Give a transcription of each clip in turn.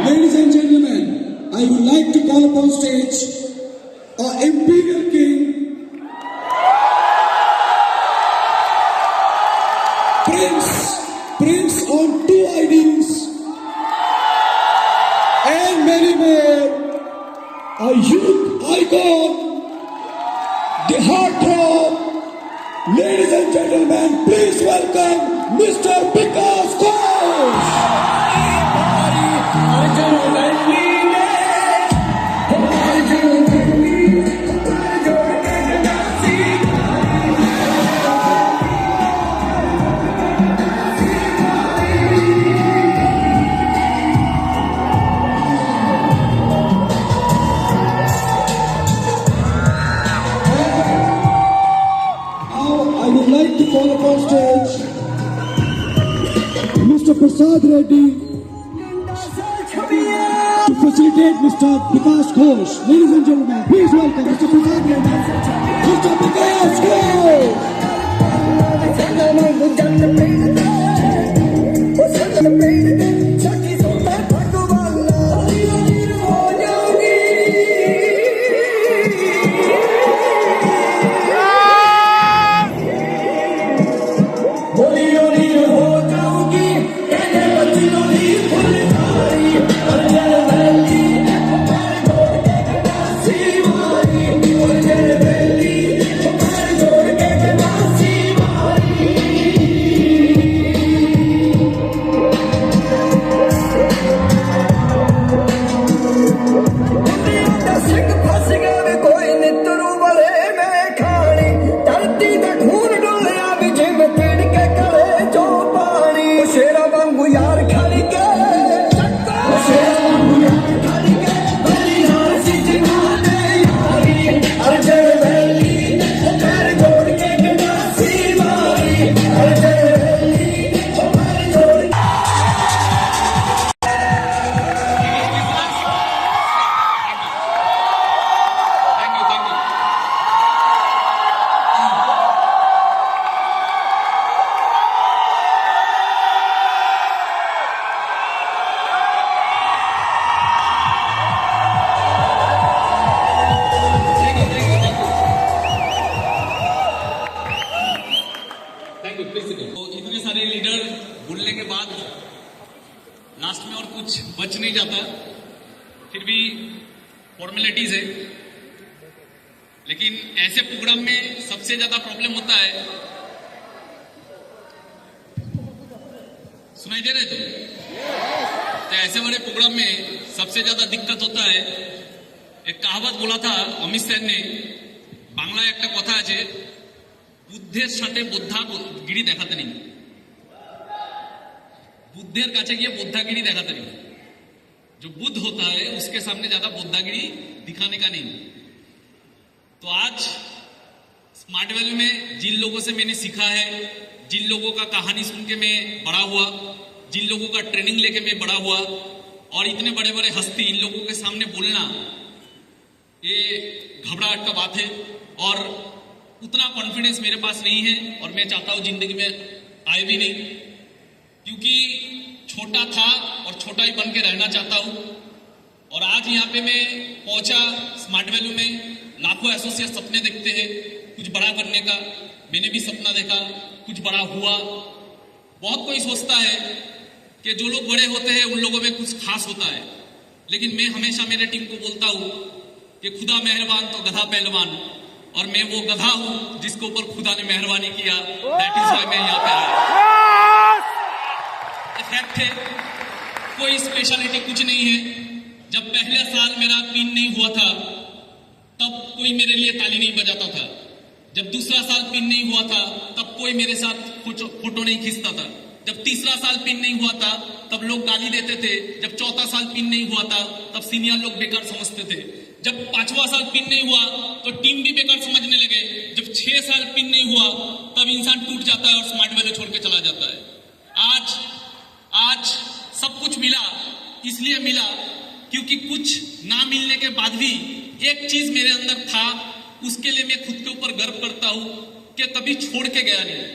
Ladies and gentlemen, I would like to call upon stage our Imperial King, Prince on 2 IDs, and many more, a youth icon, the heartthrob. Ladies and gentlemen, please welcome Mr. Vikas Ghosh. I would like to call upon stage Mr. Prasad Reddy to facilitate Mr. Vikas Ghosh. Ladies and gentlemen, please welcome Mr. Prasad Reddy, Mr. Vikas Ghosh. तो इतने सारे leader बोलने के बाद last में और कुछ बच नहीं जाता, फिर भी फॉर्मेलिटीज है। लेकिन ऐसे प्रोग्राम में सबसे ज्यादा प्रॉब्लम होता है, सुनाई दे रहे तुम? तो ऐसे बड़े प्रोग्राम में सबसे ज्यादा दिक्कत होता है। एक कहावत बोला था अमित सेन ने, बांग्ला एक कथा আছে, বুদ্ধের সাথে বোদ্ধাগিরি দেখাতে নেই, बुद्धेर काछे गিয়ে बोद्धागिरी दिखाते नहीं। जो बुद्ध होता है उसके सामने ज्यादा बोद्धागिरी दिखाने का नहीं। तो आज स्मार्ट वैल्यू में जिन लोगों से मैंने सीखा है, जिन लोगों का कहानी सुन के मैं बड़ा हुआ, जिन लोगों का ट्रेनिंग लेके मैं बड़ा हुआ, और इतने बड़े बड़े हस्ती इन लोगों के सामने बोलना ये घबराहट का बात है। और उतना कॉन्फिडेंस मेरे पास नहीं है, और मैं चाहता हूं जिंदगी में आए भी नहीं, क्योंकि छोटा था और छोटा ही बन के रहना चाहता हूं। और आज यहाँ पे मैं पहुंचा स्मार्ट वैल्यू में। लाखों एसोसिएट सपने देखते हैं कुछ बड़ा करने का, मैंने भी सपना देखा, कुछ बड़ा हुआ। बहुत कोई सोचता है कि जो लोग बड़े होते हैं उन लोगों में कुछ खास होता है, लेकिन मैं हमेशा मेरे टीम को बोलता हूं कि खुदा मेहरबान तो गधा पहलवान, और मैं वो गधा हूं जिसके ऊपर खुदा ने मेहरबानी किया। दैट इज व्हाई मैं यहाँ पे आया। फैक्ट है, कोई स्पेशलिटी कुछ नहीं है। जब पहले साल मेरा पिन नहीं हुआ था तब कोई मेरे लिए ताली नहीं बजाता था। जब दूसरा साल पिन नहीं हुआ था तब कोई मेरे साथ फोटो नहीं खींचता था। जब तीसरा साल पिन नहीं हुआ था तब लोग गाली देते थे। जब चौथा साल पिन नहीं हुआ था तब सीनियर लोग बेकार समझते थे। जब पांचवा साल पिन नहीं हुआ तो टीम भी बेकार समझने लगे। जब 6 साल पिन नहीं हुआ तब इंसान टूट जाता है और स्मार्ट वैल्यू छोड़ के चला जाता है। आज सब कुछ मिला, इसलिए मिला क्योंकि कुछ ना मिलने के बाद भी एक चीज मेरे अंदर था, उसके लिए मैं खुद के ऊपर गर्व करता हूं कि कभी छोड़ के गया नहीं,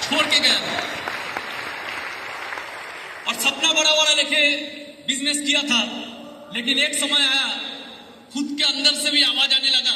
छोड़ के गया नहीं। और और सपना बड़ा बड़ा लेके बिजनेस किया था, लेकिन एक समय आया खुद के अंदर से भी आवाज आने लगा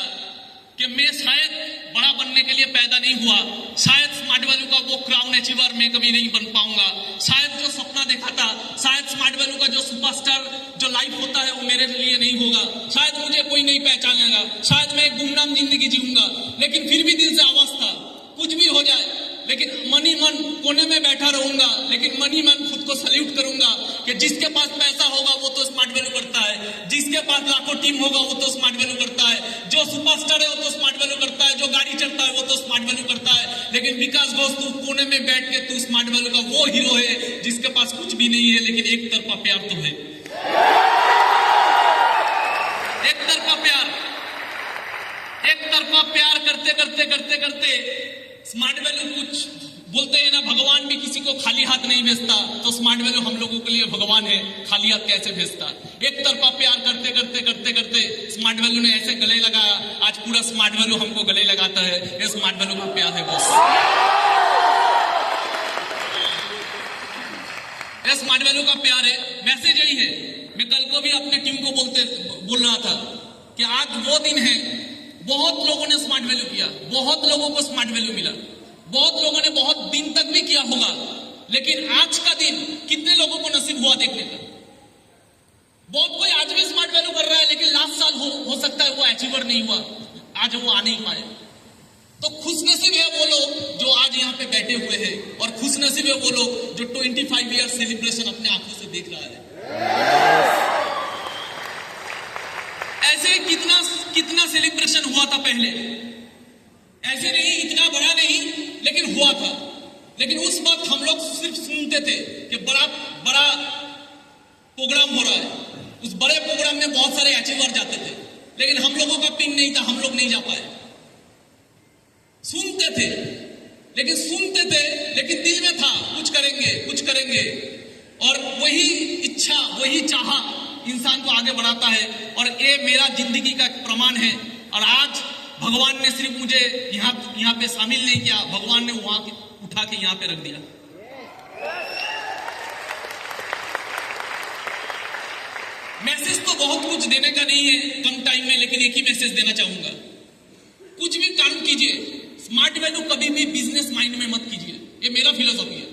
कि मैं शायद बड़ा बनने के लिए पैदा नहीं हुआ, शायद स्मार्ट वैल्यू का वो क्राउन अचीवर मैं कभी नहीं बन पाऊंगा, शायद जो सपना देखा था, शायद स्मार्ट वैल्यू का जो सुपरस्टार जो लाइफ होता है वो मेरे लिए नहीं होगा, शायद मुझे कोई नहीं पहचानेगा, शायद मैं एक गुमनाम जिंदगी जीऊंगा। लेकिन फिर भी दिल से आवाज था कुछ भी हो जाए, लेकिन मनी मन कोने में बैठा रहूंगा, लेकिन मनी मन खुद को सल्यूट करूंगा कि जिसके पास पैसा होगा वो तो स्मार्ट वैल्यू करता है, जिसके पास लाखों टीम होगा वो तो स्मार्ट वैल्यू करता है, जो सुपरस्टार है वो तो स्मार्ट वैल्यू करता है, जो गाड़ी चढ़ता है वो तो स्मार्ट वैल्यू करता है। लेकिन विकास घोष तू कोने में बैठ के तू स्मार्ट वैल्यू का वो हीरो है जिसके पास कुछ भी नहीं है, लेकिन एक तरफा प्यार तो है, एक तरफा प्यार, एक तरफा प्यार करते करते करते करते स्मार्ट वैल्यू कुछ बोलते हैं ना, भगवान भी किसी को खाली हाथ नहीं भेजता, तो स्मार्ट वैल्यू हम लोगों के लिए भगवान है, खाली हाथ कैसे भेजता। एक तरफा प्यार करते करते करते करते स्मार्ट वैल्यू ने ऐसे गले लगाया, आज पूरा स्मार्ट वैल्यू हमको गले लगाता है। ये स्मार्ट वैल्यू का प्यार है बस, ये स्मार्ट वैल्यू का प्यार है। मैसेज यही है, मैं कल को भी अपने टीम को बोल रहा था कि आज वो दिन है, बहुत लोगों ने स्मार्ट वैल्यू किया, बहुत लोगों को स्मार्ट वैल्यू मिला, बहुत लोगों ने बहुत दिन तक भी किया होगा, लेकिन आज का दिन कितने लोगों को नसीब हुआ देखने का। बहुत कोई आज भी स्मार्ट वैल्यू कर रहा है, लेकिन लास्ट साल हो सकता है वो अचीवर नहीं हुआ, आज वो आ नहीं पाए। तो खुशनसीब है वो लोग जो आज यहाँ पे बैठे हुए हैं, और खुशनसीब है वो लोग जो 25 ईयर सेलिब्रेशन अपने आंखों से देख रहा है। ऐसे कितना सेलिब्रेशन हुआ था पहले, ऐसे नहीं, इतना बड़ा नहीं, लेकिन हुआ था। लेकिन उस वक्त हम लोग सिर्फ सुनते थे कि बड़ा बड़ा प्रोग्राम हो रहा है, उस बड़े प्रोग्राम में बहुत सारे अचीवर जाते थे, लेकिन हम लोगों का पिन नहीं था, हम लोग नहीं जा पाए। सुनते थे, लेकिन दिल में था कुछ करेंगे कुछ करेंगे, और वही इच्छा वही चाह इंसान को आगे बढ़ाता है। और ये मेरा जिंदगी का प्रमाण है। और आज भगवान ने सिर्फ मुझे यहाँ पे शामिल नहीं किया, भगवान ने वहां उठा के यहाँ पे रख दिया। मैसेज तो बहुत कुछ देने का नहीं है कम टाइम में, लेकिन एक ही मैसेज देना चाहूंगा, कुछ भी काम कीजिए, स्मार्ट वैल्यू कभी भी बिजनेस माइंड में मत कीजिए। ये मेरा फिलोसॉफी है,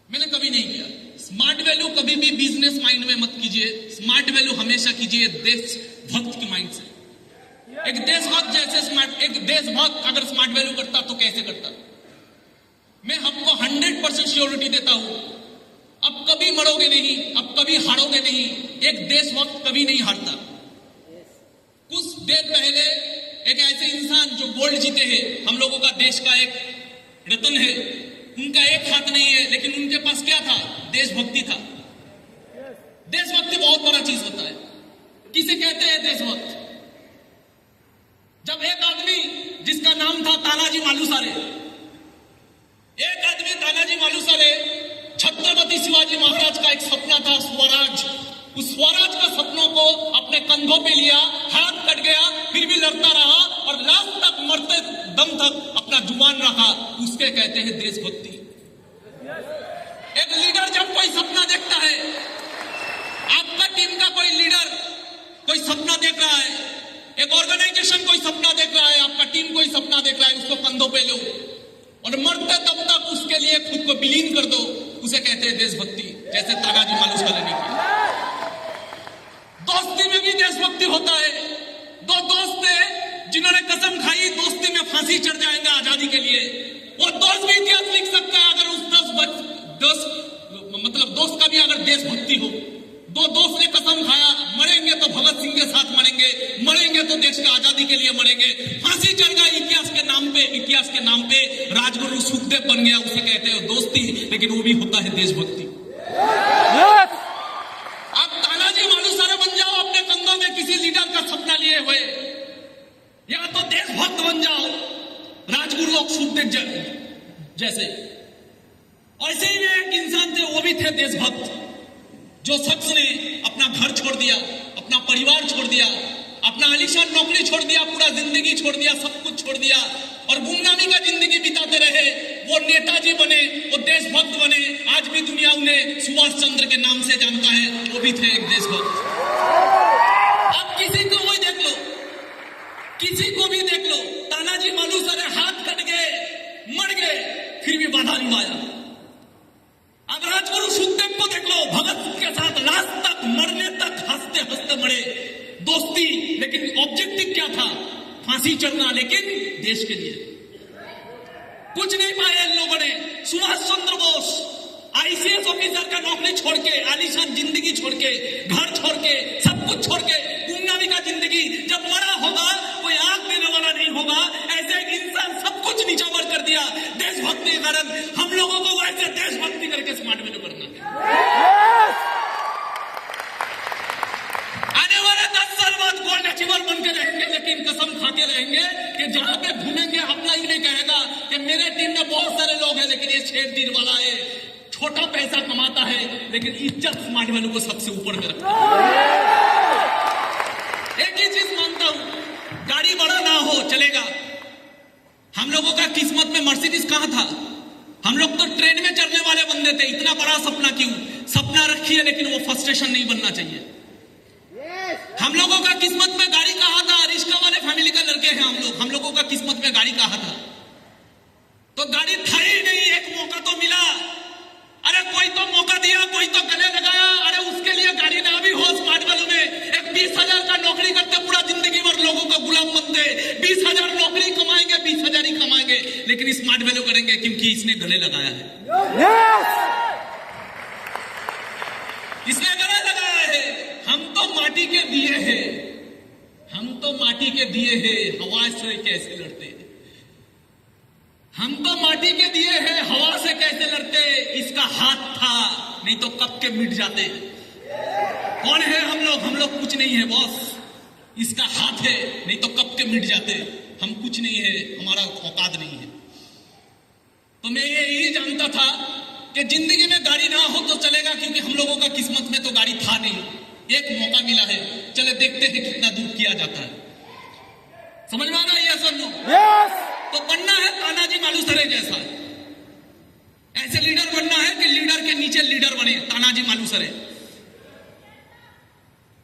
मैंने कभी नहीं किया। स्मार्ट वैल्यू कभी भी बिजनेस माइंड में मत कीजिए, स्मार्ट वैल्यू हमेशा कीजिए देशभक्त की माइंड से। एक देशभक्त अगर स्मार्ट वैल्यू करता तो कैसे करता? मैं हमको 100% श्योरिटी देता हूं, अब कभी मरोगे नहीं, अब कभी हारोगे नहीं। एक देशभक्त कभी नहीं हारता। कुछ देर पहले एक ऐसे इंसान जो गोल्ड जीते हैं, हम लोगों का देश का एक रत्न है, उनका एक हाथ नहीं है, लेकिन उनके पास क्या था? देशभक्ति था। देशभक्ति बहुत बड़ा चीज होता है। किसे कहते हैं देशभक्त? जब एक आदमी जिसका नाम था तानाजी मालुसरे, एक आदमी तानाजी मालुसरे, छत्रपति शिवाजी महाराज का एक सपना था स्वराज, उस स्वराज का सपनों को अपने कंधों पे लिया, हाथ कट गया, फिर भी लड़ता रहा और लास्ट तक मरते दम तक अपना जुबान रखा, उसके कहते हैं देशभक्ति। एक लीडर जब कोई सपना देखता है, आपका टीम का कोई लीडर कोई सपना देख रहा है, एक ऑर्गेनाइजेशन कोई सपना देख रहा है, आपका टीम कोई सपना देख रहा है, उसको कंधों पे लो और मरते दम तक उसके लिए खुद को विलीन कर दो, उसे कहते हैं देशभक्ति। जैसे तानाजी मालुसरे ने किया। दोस्ती में भी देशभक्ति होता है। दो दोस्त थे जिन्होंने कसम खाई दोस्ती में फांसी चढ़ जाएंगे आजादी के लिए, वो दोस्त भी इतिहास लिख सकता है अगर उस दोस्त का भी अगर देशभक्ति हो। दो दोस्त ने कसम खाया, मरेंगे तो भगत सिंह के साथ मरेंगे तो देश की आजादी के लिए मरेंगे, फांसी चढ़ गया इतिहास के नाम पे राजगुरु सुखदेव बन गया, उसे कहते हैं दोस्ती, लेकिन वो भी होता है देशभक्ति। आप तानाजी मालुसरे बन जाओ अपने कंधों में किसी लीडर का सपना लिए हुए, या तो देशभक्त बन जाओ राजगुरु और सुखदेव जैसे। ऐसे ही एक इंसान थे, वो भी थे देशभक्त, जो शख्स ने अपना घर छोड़ दिया, अपना परिवार छोड़ दिया, अपना आलीशान नौकरी छोड़ दिया, पूरा जिंदगी छोड़ दिया, सब कुछ छोड़ दिया और गुमनामी का जिंदगी बिताते रहे। वो नेताजी बने, वो देशभक्त बने। आज भी दुनिया उन्हें सुभाष चंद्र के नाम से जानता है, वो भी थे एक देशभक्त। अब किसी को भी देख लो, किसी को भी देख लो, तानाजी मालूसरे हाथ कट गए, मर गए, फिर भी बाधा निभाया। अब राजगुरु सुखदेव को देख लो, भगत सिंह के साथ लास्ट तक, मरने तक हंसते हंसते मरे, दोस्ती, लेकिन ऑब्जेक्टिव क्या था? फांसी चढ़ना, लेकिन देश के लिए। कुछ नहीं पाया इन लोगों ने। सुभाष चंद्र बोस आईसीएस ऑफिसर का नौकरी छोड़ के, आलीशान जिंदगी छोड़ के, घर छोड़ के, सब कुछ छोड़ के, गुमनामी का जिंदगी, जब मरा होगा कोई आग देने वाला नहीं होगा। ऐसे एक इंसान सब कुछ नीचावर कर दिया देशभक्ति के कारण। हम लोगों को वैसे देशभक्ति करके स्मार्ट वैल्यू करना है। आने वाले 10 साल बाद गोल्ड अचीवर बन के रहेंगे, लेकिन कसम खाते रहेंगे कि जहां पे घूमेंगे अपना ही नहीं कहेगा कि मेरे टीम में बहुत सारे लोग हैं, लेकिन ये शेर दिल वाला है, छोटा पैसा कमाता है, लेकिन इज्जत स्मार्ट वैल्यू को सबसे ऊपर में रखता है। एक ही चीज मानता हूं, गाड़ी बड़ा ना हो चलेगा। हम लोगों का किस्मत में मर्सिडीज कहां था? हम लोग तो ट्रेन में चढ़ने वाले बंदे थे। इतना बड़ा सपना क्यों? सपना रखिए, लेकिन वो फ्रस्ट्रेशन नहीं बनना चाहिए। हम लोगों का किस्मत में गाड़ी कहां था? रिश्ता वाले फैमिली का लड़के हैं हम लोगों का किस्मत में गाड़ी कहां था? तो गाड़ी था ही नहीं। एक मौका तो मिला, अरे कोई तो मौका दिया, कोई तो गले लगाया। अरे उसके लिए गाड़ी ना भी हो स्मार्ट वैल्यू में, एक 20,000 का नौकरी करते पूरा जिंदगी भर लोगों का गुलाम बनते, 20,000 नौकरी कमाएंगे, 20,000 ही कमाएंगे, लेकिन स्मार्ट वैल्यू करेंगे क्योंकि इसने गले लगाया है। इसने गले लगाया है। हम तो माटी के दिए हैं, हम तो माटी के दिए हैं, हवा से कैसे लड़ते हैं? हम तो माटी के दिए हैं, हवा से कैसे लड़ते? इसका हाथ था, नहीं तो कब के मिट जाते। कौन है हम लोग? हम लोग कुछ नहीं है बॉस। इसका हाथ है, नहीं तो कब के मिट जाते। हम कुछ नहीं है, हमारा औकात नहीं है। तो मैं यही जानता था कि जिंदगी में गाड़ी ना हो तो चलेगा, क्योंकि हम लोगों का किस्मत में तो गाड़ी था नहीं। एक मौका मिला है, चले देखते हैं कितना दूर किया जाता है। समझ में आ रहा है? यस और नो? यस। तो बनना है तानाजी मालूसरे जैसा, ऐसे लीडर बनना है कि लीडर के नीचे लीडर बने, तानाजी मालूसरे।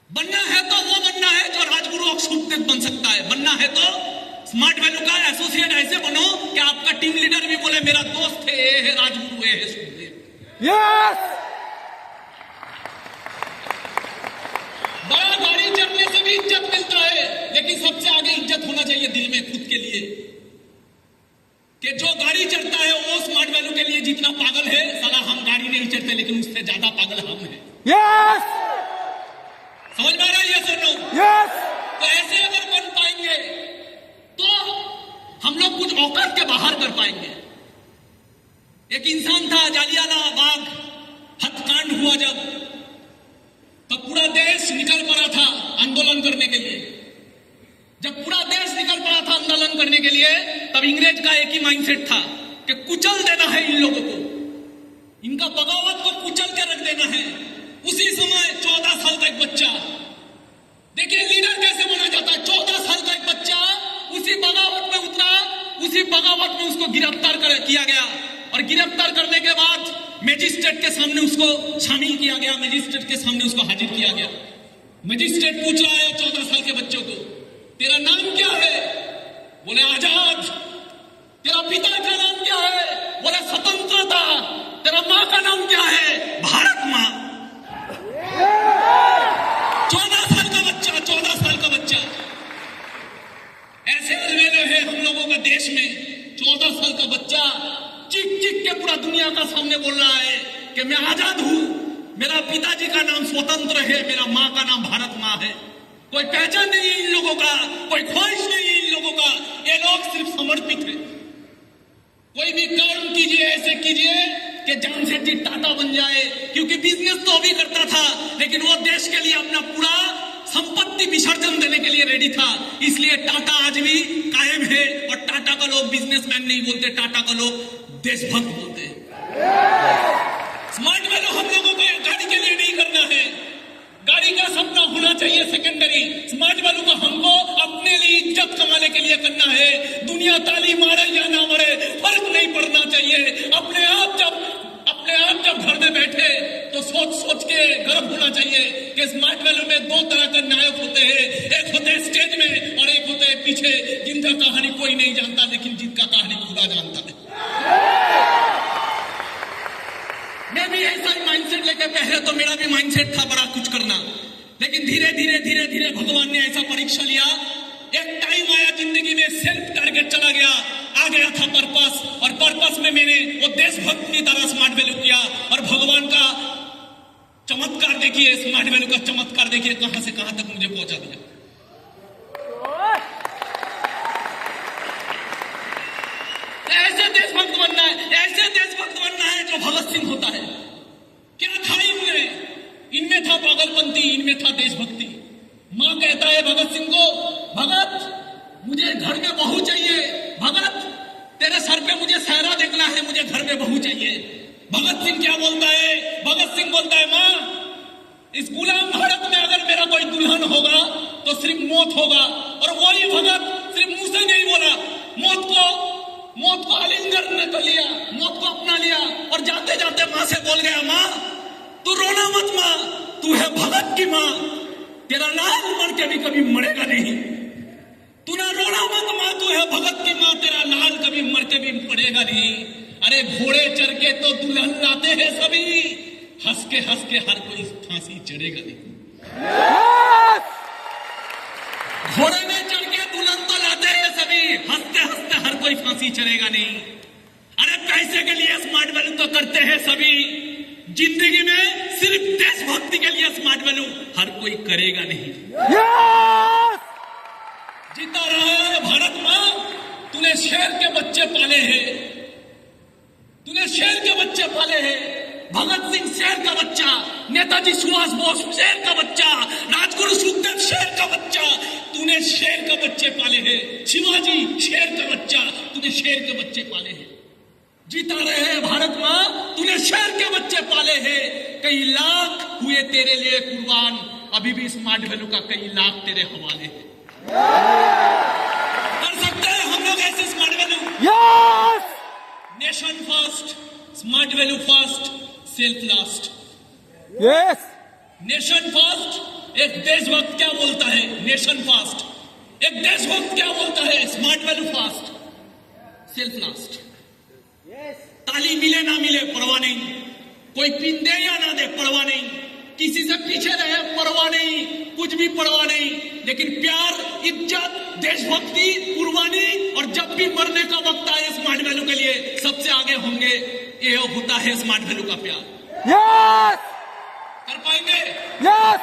बनना है तो वो बनना है जो राजगुरु और सुखदेव बन सकता है। बनना है तो स्मार्ट वैल्यू का एसोसिएट ऐसे बनो कि आपका टीम लीडर भी बोले मेरा दोस्त है, ये है राजगुरु, ये है सुखदेव। यस। बड़ा गाड़ी चढ़ने से भी इज्जत मिलता है, लेकिन सबसे आगे इज्जत होना चाहिए दिल में खुद के लिए, कि जो गाड़ी चढ़ता है वो स्मार्ट वैल्यू के लिए जितना पागल है, साला हम गाड़ी नहीं चढ़ते, लेकिन उससे ज्यादा पागल हम हैं। यस। समझ में आ रहा है? यस और नो? यस। तो ऐसे अगर बन पाएंगे तो हम लोग कुछ औकात के बाहर कर पाएंगे। एक इंसान था, जालियानवाला बाग हत्याकांड हुआ जब पूरा देश निकल पड़ा था आंदोलन करने के लिए। जब पूरा देश निकल पड़ा था आंदोलन करने के लिए, तब इंग्रेज का एक ही माइंडसेट था कि कुचल देना है इन लोगों को, इनका बगावत को कुचल के रख देना है। उसी समय 14 साल का एक बच्चा, देखिए लीडर कैसे बना जाता है। 14 साल का एक बच्चा उसी बगावत में उतरा, उसी बगावत में उसको गिरफ्तार किया गया, और गिरफ्तार करने के बाद मजिस्ट्रेट के सामने उसको शामिल किया गया, मजिस्ट्रेट के सामने उसको हाजिर किया गया। मजिस्ट्रेट पूछ रहा है 14 साल के बच्चों को, तेरा नाम क्या है? बोले आजाद। तेरा पिता का नाम क्या है? बोले स्वतंत्रता। तेरा माँ का नाम क्या है? भारत माँ। 14 साल का बच्चा, 14 साल का बच्चा। ऐसे अलवेले है हम लोगों का देश में। 14 साल का बच्चा चीख चीख के पूरा दुनिया का सामने बोल रहा है कि मैं आजाद हूं, मेरा पिताजी का नाम स्वतंत्र है, मेरा माँ का नाम भारत माँ है। कोई पहचान नहीं है इन लोगों का, कोई ख्वाहिश नहीं है इन लोगों का। ये लोग सिर्फ समर्पित है। कोई भी काम कीजिए, ऐसे कीजिए कि जामशेट्टी टाटा बन जाए, क्योंकि बिजनेस तो अभी करता था, लेकिन वो देश के लिए अपना पूरा संपत्ति विसर्जन देने के लिए रेडी था। इसलिए टाटा आज भी कायम है, और टाटा का लोग बिजनेसमैन नहीं बोलते, टाटा का लोग देशभक्त बोलते हैं। स्मार्ट वैल्यू हम लोगों को गाड़ी के लिए नहीं करना है। गाड़ी का सपना होना चाहिए सेकेंडरी। स्मार्ट वैल्यू का हमको दुनिया ताली मारे या ना मारे फर्क नहीं पड़ना चाहिए। अपने आप जब घर में बैठे तो सोच के गर्व होना चाहिए कि स्मार्ट वैल्यू में दो तरह के नायक होते हैं, एक होते हैं स्टेज में और एक होते हैं पीछे, जिनका कहानी कोई नहीं जानता लेकिन जिनका कहानी खुदा जानता है। मैं भी ऐसा ही माइंडसेट लेके पहले तो मेरा भी माइंडसेट था बड़ा कुछ करना, लेकिन धीरे धीरे भगवान ने ऐसा परीक्षा लिया। एक टाइम आया जिंदगी में सेल्फ टारगेट चला गया, आ गया था पर्पस, और पर्पस में मैंने वो देशभक्त की तरह स्मार्ट वैल्यू किया। और भगवान का चमत्कार देखिए, स्मार्ट वैल्यू का चमत्कार देखिए कहां से कहां तक मुझे पहुंचा दिया। ऐसे देशभक्त बनना है जो भगत सिंह होता है। क्या था इनमें था पागलपंती, इनमें था देशभक्ति। मां कहता है भगत सिंह को, भगत मुझे घर में बहू चाहिए, भगत तेरे सर पे मुझे सहरा देखना है, मुझे घर में बहू चाहिए। भगत सिंह क्या बोलता है? भगत सिंह बोलता है, मां इस गुलाम भारत में अगर मेरा कोई दुल्हन होगा तो सिर्फ मौत होगा। और वही भगत सिर्फ मुंह से नहीं बोला, मौत को आलिंगन कर लिया, मौत को अपना लिया और जाते जाते मां से बोल गया, मां तू रोना मत, मां तू है भगत की मां, तेरा लाल मर के भी कभी मरेगा नहीं। तू ना रोना मत मां, तू है भगत की मां, तेरा लाल कभी मर के भी मरेगा नहीं। अरे घोड़े चढ़ के तो दुल्हन लाते हैं सभी, हंस के हर कोई फांसी चढ़ेगा नहीं। घोड़े में चढ़ के दुल्हन तो लाते हैं सभी, हंसते हर कोई फांसी चढ़ेगा नहीं। अरे पैसे के लिए स्मार्ट वैल्यू तो करते हैं सभी, जिंदगी में सिर्फ देशभक्ति के लिए स्मार्ट वैल्यू हर कोई करेगा नहीं। जीता रहा है भारत मां, तूने शेर के बच्चे पाले हैं, तूने शेर के बच्चे पाले हैं। भगत सिंह शेर का बच्चा, नेताजी सुभाष बोस शेर का बच्चा, राजगुरु सुखदेव शेर का बच्चा, तूने शेर का बच्चे पाले हैं। शिवाजी शेर का बच्चा, तूने शेर के बच्चे पाले हैं। जीता रहे हैं भारत मां, तूने शेर के बच्चे पाले हैं। कई लाख हुए तेरे लिए कुर्बान, अभी भी स्मार्ट वैल्यू का कई लाख तेरे हवाले हैं। कर सकते हैं हम लोग ऐसे smart value? Yes. Nation first, smart value first, self last. Yes. Nation first, एक देशभक्त क्या बोलता है? Nation first. एक देशभक्त क्या बोलता है? Smart value first, self last. ताली मिले ना मिले परवाह नहीं, कोई पिन दे या ना दे परवाह नहीं, किसी से पीछे रहे परवाह नहीं, कुछ भी परवाह नहीं, लेकिन प्यार, इज्जत, देशभक्ति, कुर्बानी, और जब भी मरने का वक्त आए स्मार्ट वैल्यू के लिए सबसे आगे होंगे। ये होता है स्मार्ट वैल्यू का प्यार। यस। कर पाएंगे? यस।